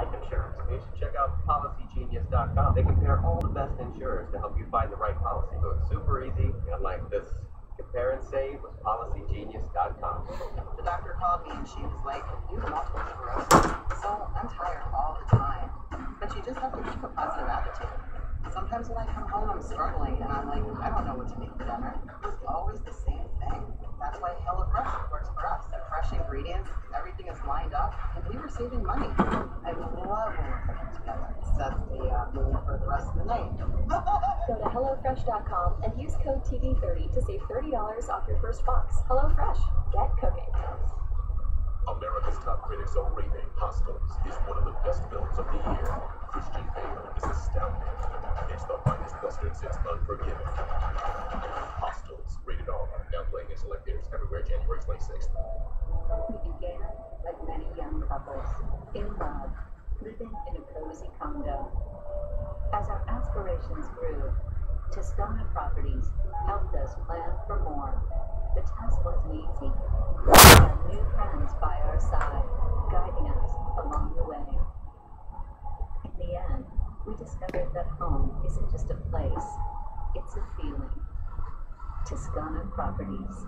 life insurance, you should check out PolicyGenius.com. They compare all the best insurers to help you find the right policy. So it's super easy, and like this compare and save with PolicyGenius.com. The doctor called me and she was like, "You have multiple sclerosis." So I'm tired all the time. But you just have to keep a positive attitude. Sometimes when I come home, I'm struggling, and I'm like, I don't know what to make for dinner. It's always the same thing. That's why HelloFresh works for us. They're fresh ingredients, everything is lined up, and we were saving money. I love when we're cooking together. That's the movie for the rest of the night. Go to HelloFresh.com and use code TV30 to save $30 off your first box. HelloFresh, get cooking. America's top critics are raving Hostiles is one of the best films of the year. Christian Bale is astounding. It's the finest Western since Unforgiven. Hostiles, rated R, now playing in select theaters everywhere January 26th. We began like many young couples, in love, living in a cozy condo. As our aspirations grew, Toscana Properties helped us plan for more. The task wasn't easy. We had new friends by our side, guiding us along the way. In the end, we discovered that home isn't just a place, it's a feeling. Toscana Properties.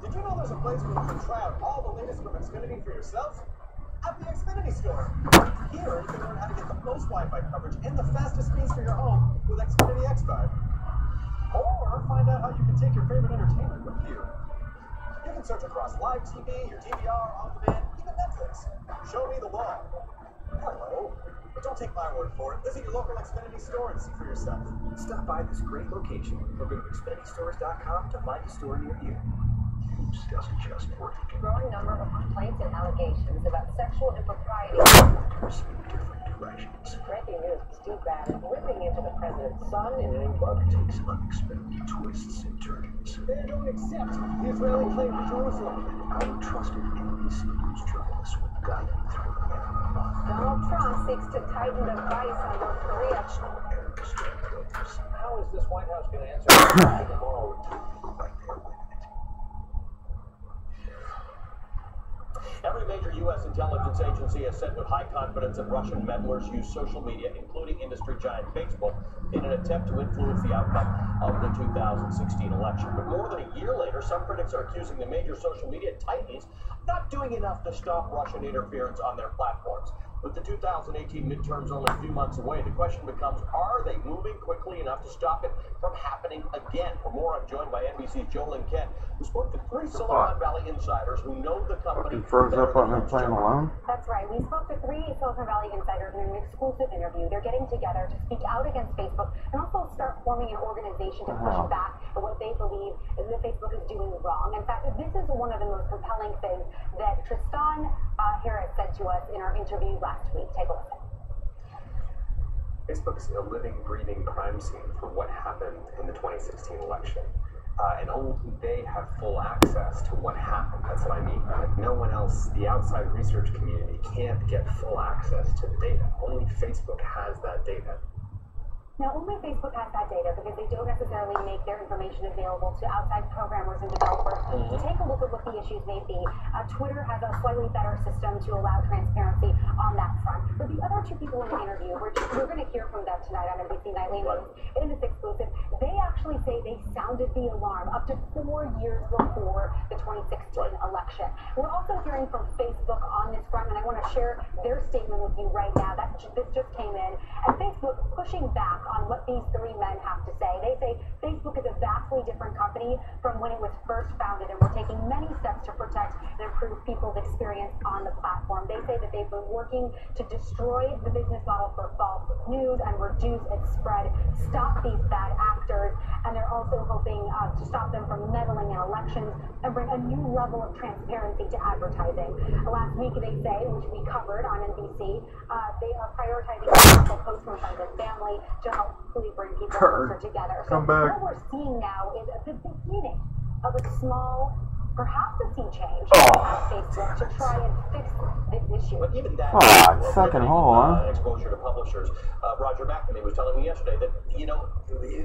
Did you know there's a place where you can try out all the latest from Xfinity for yourself? At the Xfinity store. Here, you can learn how to get the most Wi-Fi coverage and the fastest speeds for your home with Xfinity X5. Or find out how you can take your favorite entertainment with you. You can search across live TV, your DVR, on-demand, even Netflix. Show me the wall. Hello. But don't take my word for it. Visit your local Xfinity store and see for yourself. Stop by this great location or go to XfinityStores.com to find a store near you. Discussing just work. Growing number of complaints and allegations about sexual impropriety. Pursuing different directions. Breaking news: Steve Bannon ripping into the president's son in an book. Takes unexpected twists and turns. They don't accept the Israeli claim to Jerusalem. Our trusted NBC News journalists will guide you through every month. Donald Trump seeks to tighten the vice on North Korea. How is this White House going to answer tomorrow? Right there, wait a minute. Every major U.S. intelligence agency has said with high confidence that Russian meddlers use social media, including industry giant Facebook, in an attempt to influence the outcome of the 2016 election. But more than a year later, some critics are accusing the major social media titans of not doing enough to stop Russian interference on their platforms. With the 2018 midterms only a few months away, the question becomes, are they moving quickly enough to stop it from happening again? For more, I'm joined by NBC's Jolyn Kent, who spoke to three Silicon Valley insiders who know the company. Froze up on him playing alone? That's right. We spoke to three Silicon Valley insiders in an exclusive interview. They're getting together to speak out against Facebook and also start forming an organization to push back at what they believe that Facebook is doing wrong. In fact, this is one of the most compelling things that Tristan Harris said to us in our interview last week. Take a listen. Facebook's a living, breathing crime scene for what happened in the 2016 election. And only they have full access to what happened. That's what I mean. Like no one else, the outside research community, can't get full access to the data. Only Facebook has that data. Now, only Facebook has that data because they don't necessarily make their information available to outside programmers and developers to take a look at what the issues may be. Twitter has a slightly better system to allow transparency on that front. But the other two people in the interview, which we're going to hear from them tonight on NBC Nightly News, in this exclusive, they actually say they sounded the alarm up to 4 years before the 2016 election. We're also hearing from Facebook on this front, and I want to share their statement with you right now. This just came in, and Facebook pushing back on what these three men have to say. They say Facebook is a vastly different company from when it was first founded, and we're taking many steps to protect and improve people's experience on the platform. They say that they've been working to destroy the business model for false news and reduce its spread, stop these bad actors, and they're also hoping to stop them from meddling in elections and bring a new level of transparency to advertising. Last week, they say, which we covered on NBC, they are prioritizing political posts from friends and family to help really bring people closer together. So what we're seeing now is the beginning of a small, perhaps a sea change at Facebook to try and fix this issue. But even that, fucking hole, huh? Exposure to publishers. Roger McNamee was telling me yesterday that, you know,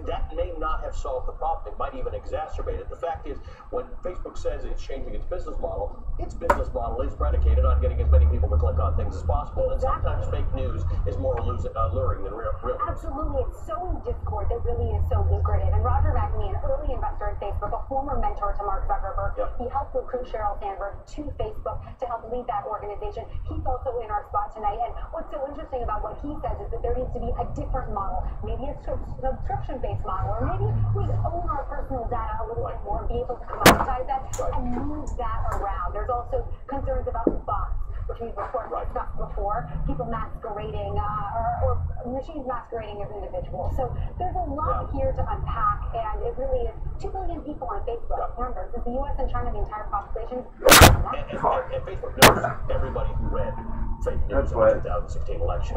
that may not have solved the problem. It might even exacerbate it. The fact is, when Facebook says it's changing its business model is predicated on getting as many people to click on things as possible. And sometimes fake news is more alluring than real news. Absolutely. It's sowing discord that really is so lucrative. And Roger McNamee, an early investor in Facebook, a former mentor to Mark Zuckerberg, he helped recruit Sheryl Sandberg to Facebook to help lead that organization. He's also in our spot tonight. And what's so interesting about what he says is that there needs to be a different model, maybe a subscription-based model, or maybe we own our personal data a little bit more and be able to commoditize that and move that around. There's also concerns about bots, which we've of course discussed before, people masquerading or machines masquerading as individuals. So there's a lot here to unpack, and it really is 2 billion people on Facebook. Remember, this is the U.S. and China, the entire population. And Facebook knows everybody who read fake news in the 2016 election.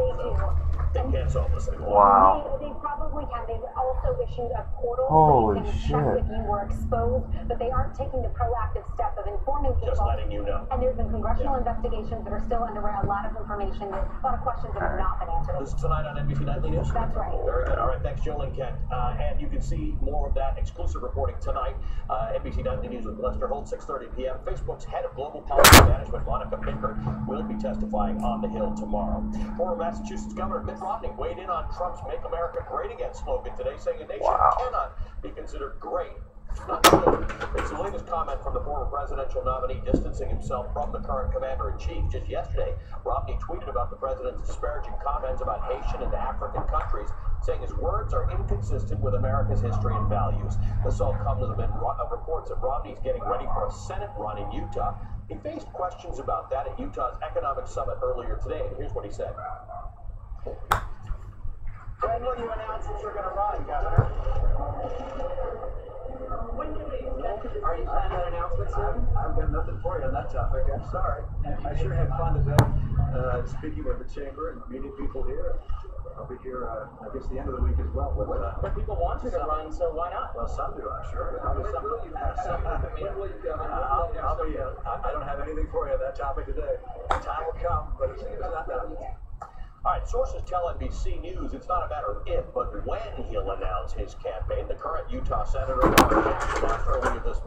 They can't solve this anymore. Wow. They probably can. They've also issued a portal Holy so you can check if you were exposed, but they aren't taking the proactive step of informing people. Just letting you know. And there's been congressional investigations that are still underway. A lot of information, a lot of questions that have not been answered. This is tonight on NBC Nightly News? That's right. Very good. All right, thanks, Jill and Kent. And you can see more of that exclusive reporting tonight. NBC Nightly News with Lester Holt, 6:30 p.m. Facebook's head of global policy management, Monica Baker, will be testifying on the Hill tomorrow. Former Massachusetts Governor Mitt Romney weighed in on Trump's Make America Great Again slogan today, saying a nation cannot be considered great. It's not good. It's the latest comment from the former presidential nominee distancing himself from the current commander-in-chief. Just yesterday, Romney tweeted about the president's disparaging comments about Haitian and African countries, saying his words are inconsistent with America's history and values. This all comes amid reports that Romney's getting ready for a Senate run in Utah. He faced questions about that at Utah's economic summit earlier today, and here's what he said. When will you announce that you're going to run, Governor? Are you planning an announcement soon? I've got nothing for you on that topic. I'm sorry. I sure had fun today speaking with the chamber and meeting people here. I'll be here, I guess, the end of the week as well. But people want you to run, so why not? Well, some do, I'm sure. I don't have anything for you on that topic today. Time will come, but it's not done. All right, sources tell NBC News it's not a matter of if, but when he'll announce his campaign. The current Utah senator announced earlier this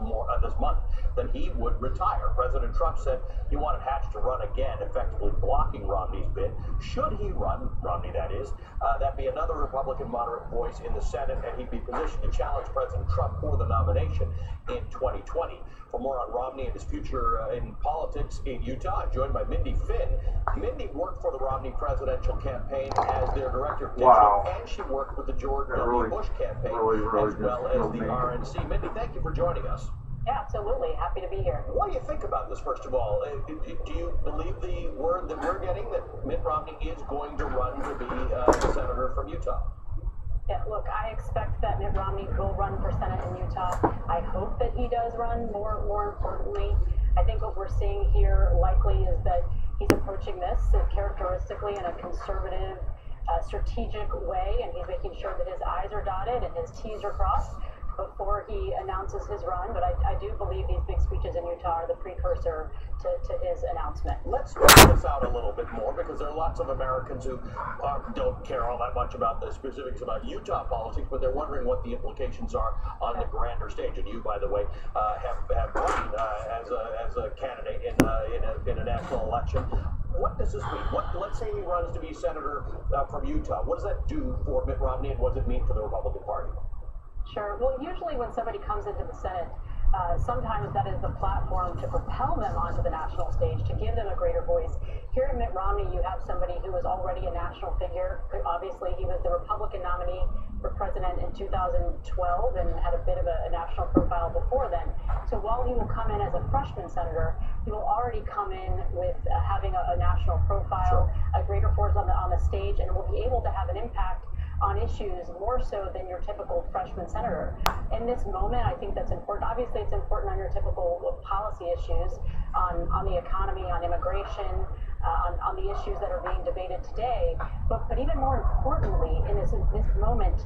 month that he would retire. President Trump said he wanted Hatch to run again, effectively blocking Romney's bid. Should he run, Romney that is, that'd be another Republican moderate voice in the Senate, and he'd be positioned to challenge President Trump for the nomination in 2020. For more on Romney and his future in politics in Utah, I'm joined by Mindy Finn. Mindy worked for the Romney presidential campaign as their director of digital, and she worked with the George W. Bush campaign, as well as the RNC. Mindy, thank you for joining us. Yeah, absolutely. Happy to be here. What do you think about this, first of all? Do you believe the word that we're getting that Mitt Romney is going to run to be the senator from Utah? Yeah, look, I expect that Mitt Romney will run for Senate in Utah. I hope that he does run. More importantly, I think what we're seeing here likely is that he's approaching this characteristically in a conservative, strategic way, and he's making sure that his I's are dotted and his T's are crossed before he announces his run. But I do believe these big speeches in Utah are the precursor to his announcement. Let's draw this out a little bit more, because there are lots of Americans who don't care all that much about the specifics about Utah politics, but they're wondering what the implications are on the grander stage. And you, by the way, have run as a candidate in a national election. What does this mean? Let's say he runs to be senator from Utah. What does that do for Mitt Romney, and what does it mean for the Republican Party? Sure. Well, usually when somebody comes into the Senate, sometimes that is the platform to propel them onto the national stage, to give them a greater voice. Here at Mitt Romney, you have somebody who is already a national figure. Obviously, he was the Republican nominee for president in 2012 and had a bit of a national profile before then. So while he will come in as a freshman senator, he will already come in with having a national profile, a greater force on the stage, and will be able to have an impact on issues more so than your typical freshman senator. In this moment, I think that's important. Obviously, it's important on your typical policy issues, on the economy, on immigration, on the issues that are being debated today. But even more importantly, in this moment,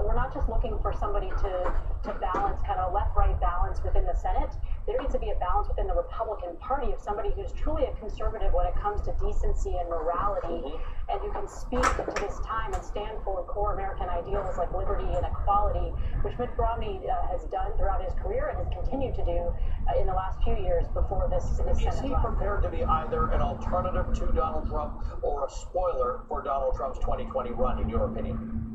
we're not just looking for somebody to balance, kind of left-right balance within the Senate. There needs to be a balance within the Republican Party of somebody who's truly a conservative when it comes to decency and morality, and who can speak to this time and stand for core American ideals like liberty and equality, which Mitt Romney has done throughout his career and has continued to do in the last few years before this Senate Is he run. prepared to be either an alternative to Donald Trump or a spoiler for Donald Trump's 2020 run, in your opinion?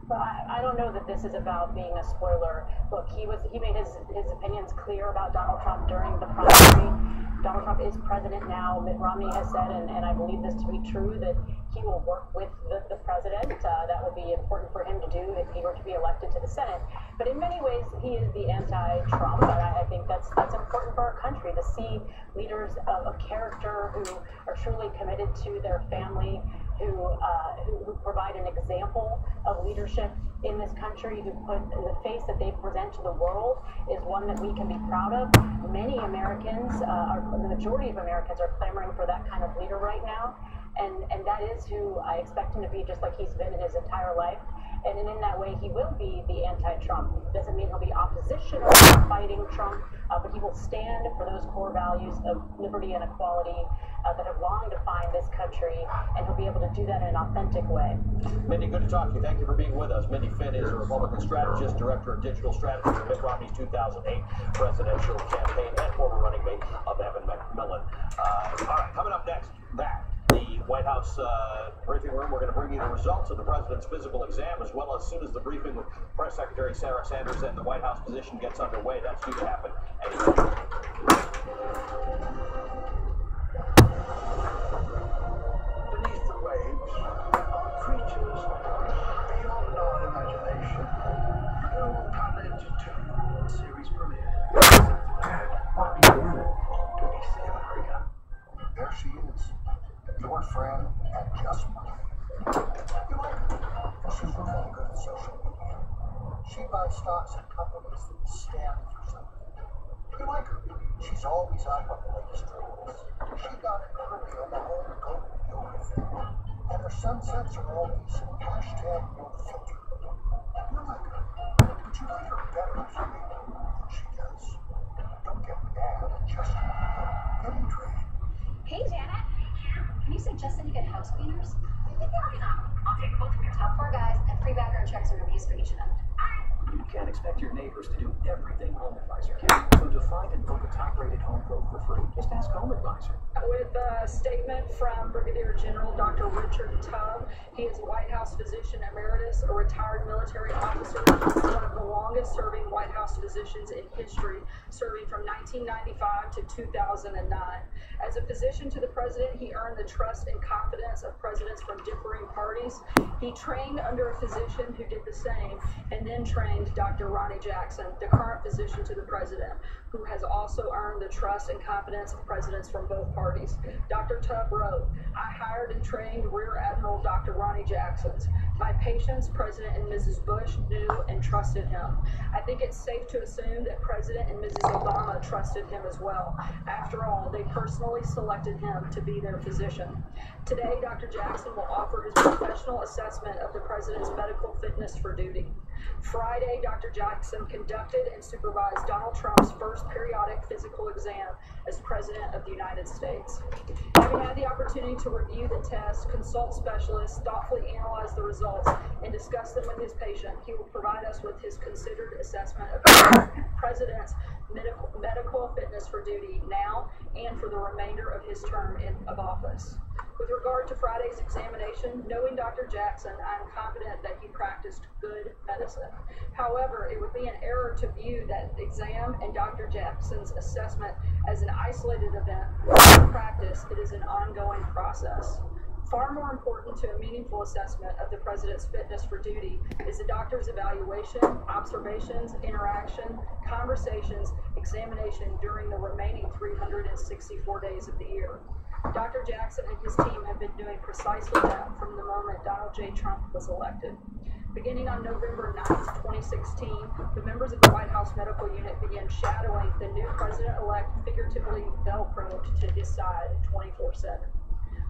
But I don't know that this is about being a spoiler. Look, he made his opinions clear about Donald Trump during the primary. Donald Trump is president now. Mitt Romney has said, and I believe this to be true, that he will work with the president. That would be important for him to do if he were to be elected to the Senate. But in many ways, he is the anti-Trump. And I think that's important for our country to see leaders of character who are truly committed to their family, who provide an example of leadership in this country, who put the face that they present to the world is one that we can be proud of. Many Americans, the majority of Americans, are clamoring for that kind of leader right now, and that is who I expect him to be, just like he's been in his entire life. And in that way, he will be the anti-Trump. Doesn't mean he'll be oppositional to fighting Trump, but he will stand for those core values of liberty and equality that have long defined this country, and he'll be able to do that in an authentic way. Mindy, good to talk to you. Thank you for being with us. Mindy Finn is a Republican strategist, director of digital strategy for Mitt Romney's 2008 presidential campaign, and former running mate of Evan McMillan. All right, coming up next, the White House briefing room. We're going to bring you the results of the president's physical exam, as well as soon as the briefing with Press Secretary Sarah Sanders and the White House position gets underway. That's due to happen any moment. Beneath the waves are creatures beyond our imagination. No pun intended. Series premiere. BBC America. There she is. Your friend and just mine. You like her. She's really good at social media. She buys stocks in companies that stand for something. You like her. She's always out on the latest trends. She got it early on the whole golden yoga thing. And her sunsets are always hashtag no filter. You like her. But you like her better if you make her than she does. Don't get mad, just get intrigued. Hey, Janet. Can you suggest any good house cleaners? I'll take both of your top 4 guys and free background checks and reviews for each of them. You can't expect your neighbors to do everything Home Advisor can. So to find and book a top-rated home pro for free, just ask Home Advisor. With a statement from Brigadier General Dr. Richard Tubb, he is White House Physician Emeritus, a retired military officer, one of the longest-serving White House physicians in history, serving from 1995 to 2009. As a physician to the president, he earned the trust and confidence of presidents from differing parties. He trained under a physician who did the same, and then trained Dr. Ronnie Jackson, the current physician to the president, who has also earned the trust and confidence of presidents from both parties. Dr. Tubb wrote, "I hired and trained Rear Admiral Dr. Ronnie Jackson. My patients, President and Mrs. Bush, knew and trusted him. I think it's safe to assume that President and Mrs. Obama trusted him as well. After all, they personally selected him to be their physician." Today, Dr. Jackson will offer his professional assessment of the president's medical fitness for duty. Friday, Dr. Jackson conducted and supervised Donald Trump's first periodic physical exam as President of the United States. Having had the opportunity to review the test, consult specialists, thoughtfully analyze the results, and discuss them with his patient, he will provide us with his considered assessment of the President's medical fitness for duty now and for the remainder of his term of office. With regard to Friday's examination, knowing Dr. Jackson, I am confident that he practiced good medicine. However, it would be an error to view that exam and Dr. Jackson's assessment as an isolated event. In practice, it is an ongoing process. Far more important to a meaningful assessment of the president's fitness for duty is the doctor's evaluation, observations, interaction, conversations, examination during the remaining 364 days of the year. Dr. Jackson and his team have been doing precisely that from the moment Donald J. Trump was elected. Beginning on November 9th, 2016, the members of the White House Medical Unit began shadowing the new president-elect, figuratively velcroed to his side 24/7.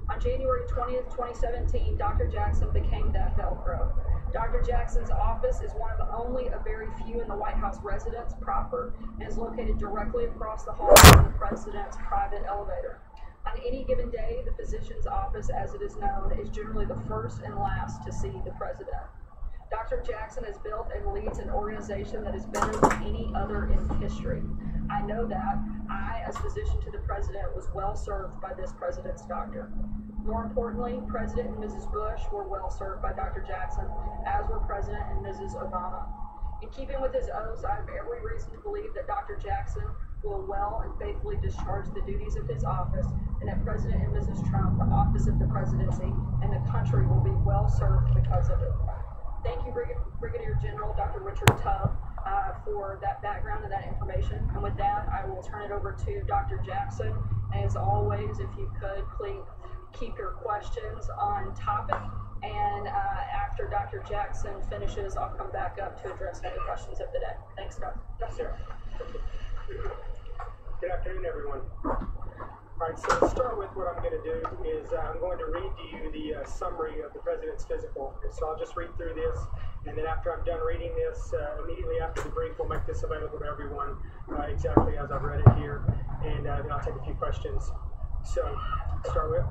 On January 20th, 2017, Dr. Jackson became that Velcro. Dr. Jackson's office is one of the only of very few in the White House residence proper and is located directly across the hall from the president's private elevator. On any given day, the physician's office, as it is known, is generally the first and last to see the president. Dr. Jackson has built and leads an organization that is better than any other in history. I know that I, as physician to the president, was well served by this president's doctor. More importantly, President and Mrs. Bush were well served by Dr. Jackson, as were President and Mrs. Obama. In keeping with his oaths, I have every reason to believe that Dr. Jackson will well and faithfully discharge the duties of his office, and that President and Mrs. Trump, the office of the presidency, and the country will be well served because of it. Thank you, Brigadier General Dr. Richard Tubb, for that background and that information. And with that, I will turn it over to Dr. Jackson. As always, if you could, please keep your questions on topic. And after Dr. Jackson finishes, I'll come back up to address any questions of the day. Thanks, Doc. Yes, sir. Good afternoon, everyone. All right, so to start with, what I'm going to do is I'm going to read to you the summary of the President's physical. And so I'll just read through this, and then after I'm done reading this, immediately after the brief, we'll make this available to everyone exactly as I've read it here, and then I'll take a few questions. So, to start with,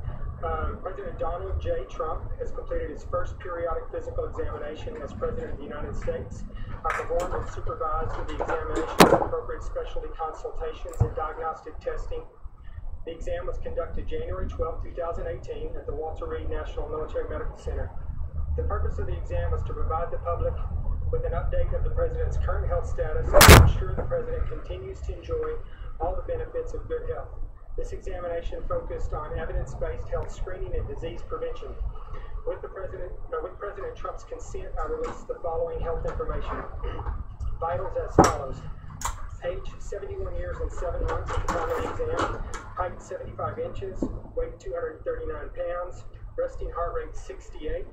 President Donald J. Trump has completed his first periodic physical examination as President of the United States. I performed and supervised the examination of appropriate specialty consultations and diagnostic testing. The exam was conducted January 12, 2018 at the Walter Reed National Military Medical Center. The purpose of the exam was to provide the public with an update of the President's current health status and to ensure the President continues to enjoy all the benefits of good health. This examination focused on evidence-based health screening and disease prevention. With President Trump's consent, I released the following health information. Vitals as follows. Age 71 years and 7 months at the time of the exam. Height 75 inches. Weight 239 pounds. Resting heart rate 68.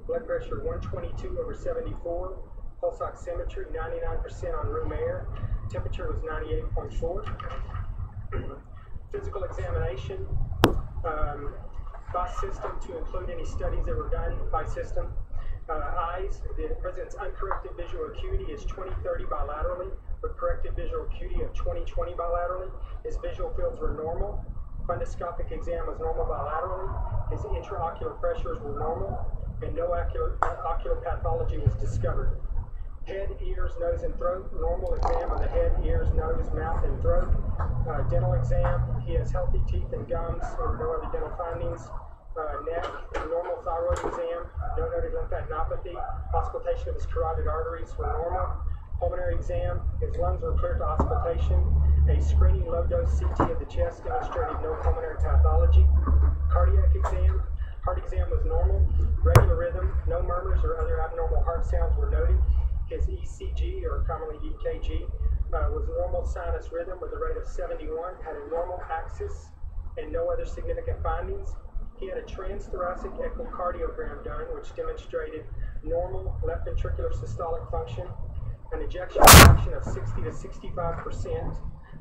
Blood pressure 122/74. Pulse oximetry 99% on room air. Temperature was 98.4. Physical examination by system to include any studies that were done by system. Eyes, the President's uncorrected visual acuity is 20/30 bilaterally, with corrected visual acuity of 20/20 bilaterally. His visual fields were normal. Fundoscopic exam was normal bilaterally. His intraocular pressures were normal, and no ocular pathology was discovered. Head, ears, nose, and throat. Normal exam of the head, ears, nose, mouth, and throat. Dental exam. He has healthy teeth and gums. There were no other dental findings. Neck. Normal thyroid exam. No noted lymphadenopathy. Auscultation of his carotid arteries were normal. Pulmonary exam. His lungs were clear to auscultation. A screening low-dose CT of the chest demonstrated no pulmonary pathology. Cardiac exam. Heart exam was normal. Regular rhythm. No murmurs or other abnormal heart sounds were noted. His ECG, or commonly EKG, was normal sinus rhythm with a rate of 71, had a normal axis, and no other significant findings. He had a transthoracic echocardiogram done, which demonstrated normal left ventricular systolic function, an ejection fraction of 60 to 65%,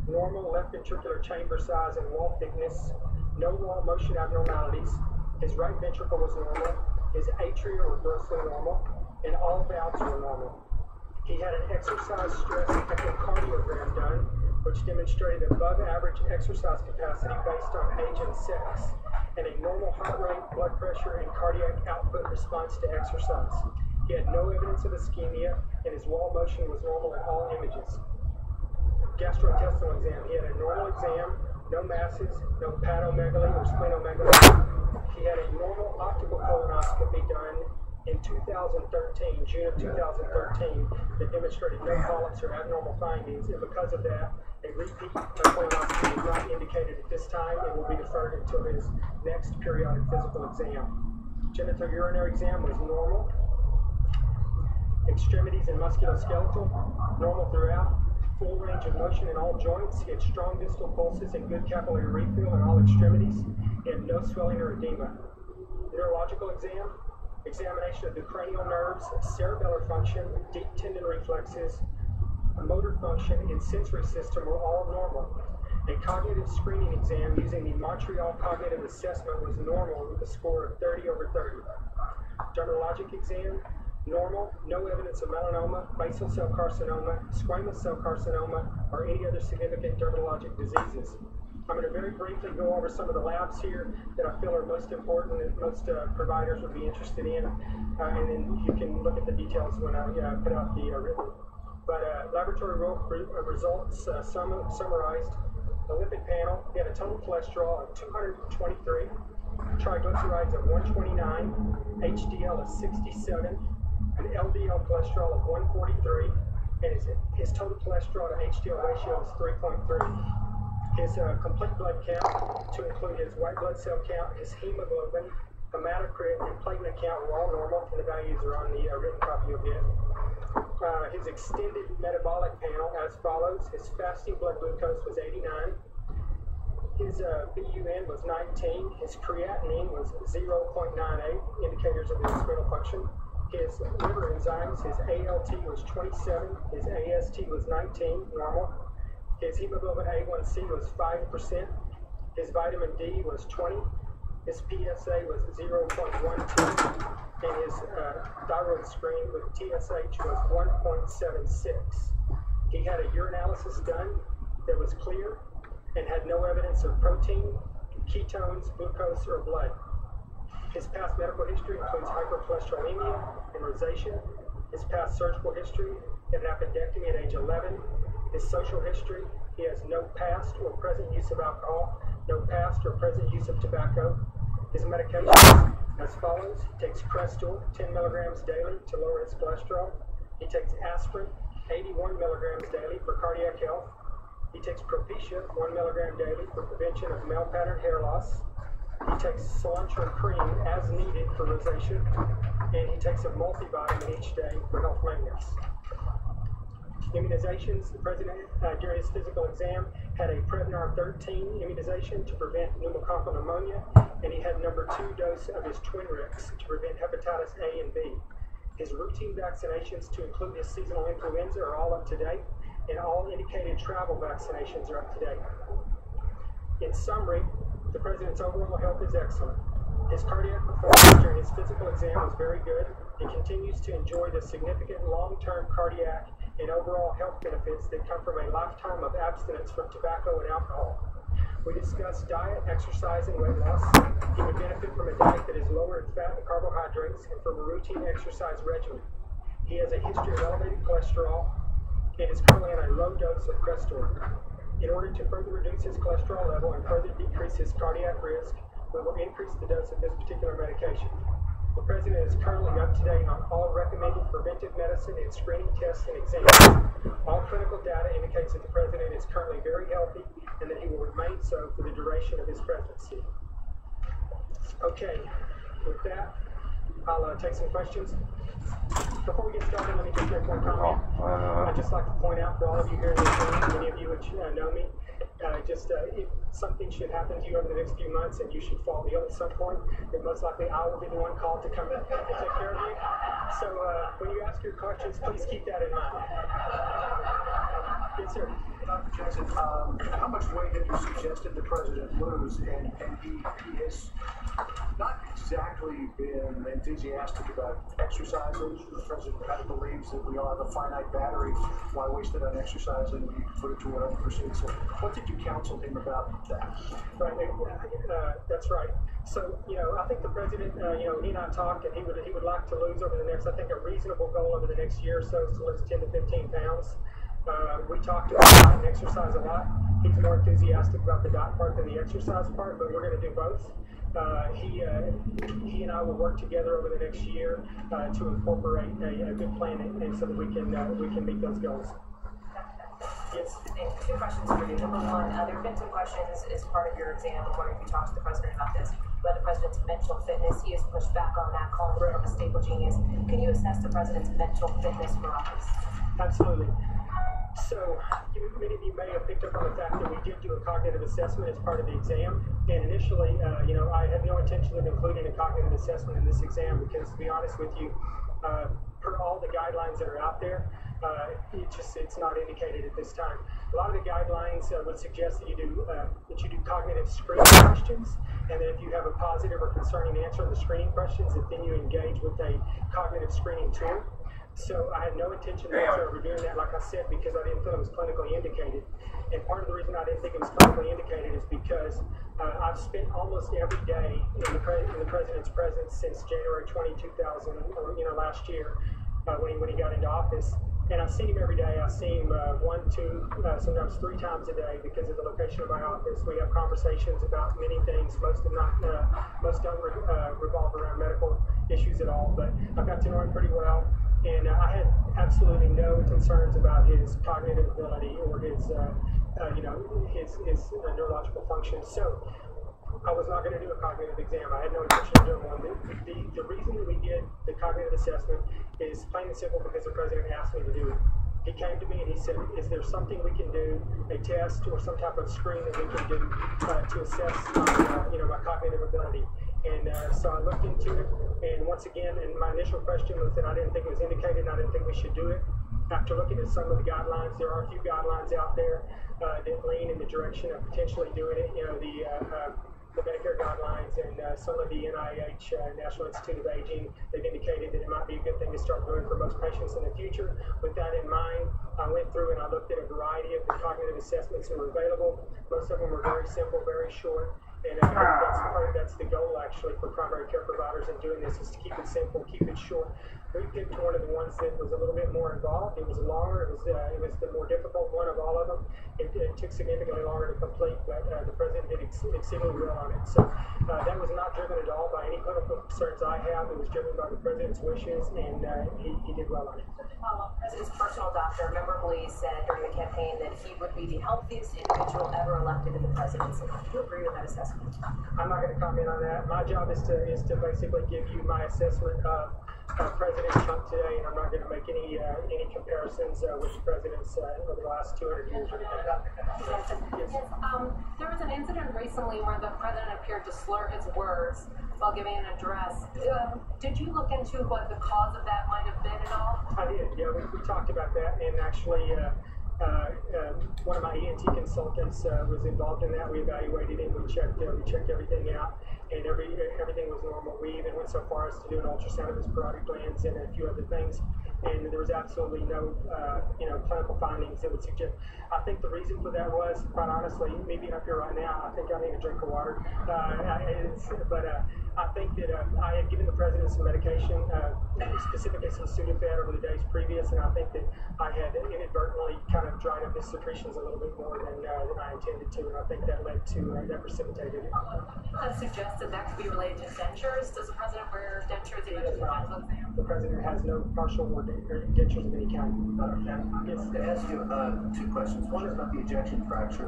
normal left ventricular chamber size and wall thickness, no wall motion abnormalities. His right ventricle was normal, his atria were grossly normal, and all valves were normal. He had an exercise stress echocardiogram done, which demonstrated above average exercise capacity based on age and sex, and a normal heart rate, blood pressure, and cardiac output response to exercise. He had no evidence of ischemia, and his wall motion was normal in all images. Gastrointestinal exam. He had a normal exam, no masses, no hepatomegaly or splenomegaly. He had a normal optical colonoscopy done in 2013, June of 2013, that demonstrated no polyps or abnormal findings, and because of that, a repeat colonoscopy is not indicated at this time and will be deferred until his next periodic physical exam. Genitourinary exam was normal. Extremities and musculoskeletal, normal throughout. Full range of motion in all joints. He had strong distal pulses and good capillary refill in all extremities, and no swelling or edema. Neurological exam. Examination of the cranial nerves, cerebellar function, deep tendon reflexes, motor function, and sensory system were all normal. A cognitive screening exam using the Montreal Cognitive Assessment was normal with a score of 30 over 30. Dermatologic exam, normal, no evidence of melanoma, basal cell carcinoma, squamous cell carcinoma, or any other significant dermatologic diseases. I'm going to very briefly go over some of the labs here that I feel are most important and most providers would be interested in, and then you can look at the details when I put out the written. But laboratory results summarized. The lipid panel, he had a total cholesterol of 223, triglycerides of 129, HDL of 67, an LDL cholesterol of 143, and his total cholesterol to HDL ratio is 3.3. His complete blood count, to include his white blood cell count, his hemoglobin, hematocrit, and platelet count were all normal, and the values are on the written copy you'll get. His extended metabolic panel as follows. His fasting blood glucose was 89. His BUN was 19. His creatinine was 0.98, indicators of his renal function. His liver enzymes, his ALT was 27. His AST was 19, normal. His hemoglobin A1C was 5%. His vitamin D was 20. His PSA was 0.12. And his thyroid screen with TSH was 1.76. He had a urinalysis done that was clear and had no evidence of protein, ketones, glucose, or blood. His past medical history includes hypercholesterolemia and rosacea. His past surgical history, he had an appendectomy at age 11. His social history, he has no past or present use of alcohol, no past or present use of tobacco. His medications as follows. He takes Crestor, 10 milligrams daily to lower his cholesterol. He takes aspirin, 81 milligrams daily for cardiac health. He takes Propecia, 1 milligram daily for prevention of male pattern hair loss. He takes cilantro cream as needed for rosacea. And he takes a multivitamin each day for health maintenance. Immunizations, the president, during his physical exam, had a Prevnar 13 immunization to prevent pneumococcal pneumonia, and he had number 2 dose of his Twinrix to prevent hepatitis A and B. His routine vaccinations, to include his seasonal influenza, are all up to date, and all indicated travel vaccinations are up to date. In summary, the president's overall health is excellent. His cardiac performance during his physical exam was very good. He continues to enjoy the significant long-term cardiac and overall health benefits that come from a lifetime of abstinence from tobacco and alcohol. We discussed diet, exercise, and weight loss. He would benefit from a diet that is lower in fat and carbohydrates and from a routine exercise regimen. He has a history of elevated cholesterol and is currently on a low dose of Crestor. In order to further reduce his cholesterol level and further decrease his cardiac risk, we will increase the dose of this particular medication. The president is currently up to date on all recommended preventive medicine and screening tests and exams. All clinical data indicates that the president is currently very healthy and that he will remain so for the duration of his presidency. Okay, with that, I'll take some questions. Before we get started, let me just make one comment. I'd just like to point out for all of you here in this room, many of you which know me, if something should happen to you over the next few months and you should fall ill at some point, then most likely I will be the one called to come and take care of you. So when you ask your questions, please keep that in mind. Yes, sir. Dr. Jackson, how much weight have you suggested the president lose? And he has not exactly been enthusiastic about exercising. The president kind of believes that we all have a finite battery. Why waste it on exercising? We put it to whatever pursuit. So what did you counsel him about that? Right, that's right. So, I think the president, he and I talked, and he would like to lose over the next, I think a reasonable goal over the next year or so is to lose 10 to 15 pounds. We talked about diet and exercise a lot. He's more enthusiastic about the diet part than the exercise part, but we're going to do both. He and I will work together over the next year to incorporate a good plan and so that we can meet those goals. Yes. Two questions for you. Number one, there have been some questions as part of your exam. I'm wondering if you talked to the president about this, about the president's mental fitness. He has pushed back on that, calling him a stable genius. Can you assess the president's mental fitness for office? Absolutely. So, many of you may have picked up on the fact that we did do a cognitive assessment as part of the exam. And initially, I had no intention of including a cognitive assessment in this exam because, to be honest with you, per all the guidelines that are out there, it's not indicated at this time. A lot of the guidelines would suggest that you do cognitive screening questions, and then if you have a positive or concerning answer in the screening questions, that then you engage with a cognitive screening tool. So I had no intention whatsoever of doing that, like I said, because I didn't feel it was clinically indicated. And part of the reason I didn't think it was clinically indicated is because I've spent almost every day in the president's presence since January 20, 2000, or last year, when he got into office. And I've seen him every day. I've seen him 1, 2, sometimes 3 times a day because of the location of my office. We have conversations about many things. Most don't revolve around medical issues at all, but I've got to know him pretty well. And I had absolutely no concerns about his cognitive ability or his neurological function. So I was not going to do a cognitive exam. I had no intention of doing one. The reason that we did the cognitive assessment is plain and simple because the president asked me to do it. He came to me and he said, is there something we can do, a test or some type of screen that we can do to assess my cognitive ability? And so I looked into it, and once again, and my initial question was that I didn't think it was indicated and I didn't think we should do it. After looking at some of the guidelines, there are a few guidelines out there that lean in the direction of potentially doing it. The Medicare guidelines and some of the NIH, National Institute of Aging, they've indicated that it might be a good thing to start doing for most patients in the future. With that in mind, I went through and I looked at a variety of the cognitive assessments that were available. Most of them were very simple, very short. And I think that's the goal, actually, for primary care providers in doing this, is to keep it simple, keep it short. We picked one of the ones that was a little bit more involved. It was longer. It was the more difficult one of all of them. It took significantly longer to complete, but the president did exceedingly well on it. So that was not driven at all by any clinical concerns I have. It was driven by the president's wishes, and he did well on it. The president's personal doctor memorably said during the campaign that he would be the healthiest individual ever elected in the presidency. Do you agree with that assessment? I'm not going to comment on that. My job is to basically give you my assessment of President Trump today, and I'm not going to make any comparisons with the presidents over the last 200 years or anything. Yes. There was an incident recently where the president appeared to slur his words while giving an address. Did you look into what the cause of that might have been at all? I did. Yeah, we talked about that, and actually one of my ENT consultants was involved in that. We evaluated it. We checked everything out, and everything was normal. We even went so far as to do an ultrasound of his parotid glands and a few other things, and there was absolutely no clinical findings that would suggest. I think the reason for that was, quite honestly, me being up here right now, I think I need a drink of water. I think that I had given the president some medication, specifically some Sudafed over the days previous, and I think that I had inadvertently kind of dried up his secretions a little bit more than I intended to, and I think that led to, that precipitated it. That suggested that could be related to dentures. Does the president wear dentures even to the dental exam? The president has no partial or dentures of any kind. Yes. To ask you 2 questions. One is about the ejection fracture.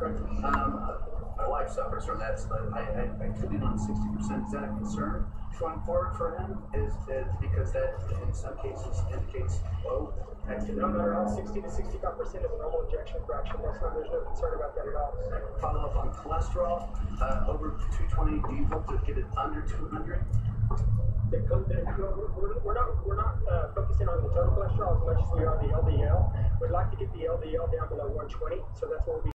My wife suffers from that, so I put it on 60%. Is that a concern going forward for him? Is because that in some cases indicates low activity? No, not at all. 60 to 65% is a normal ejection fraction. There's no concern about that at all. Follow up on cholesterol, over 220. Do you hope to get it under 200? We're not focusing on the total cholesterol as much as we are the LDL. We'd like to get the LDL down below 120, so that's what we'll be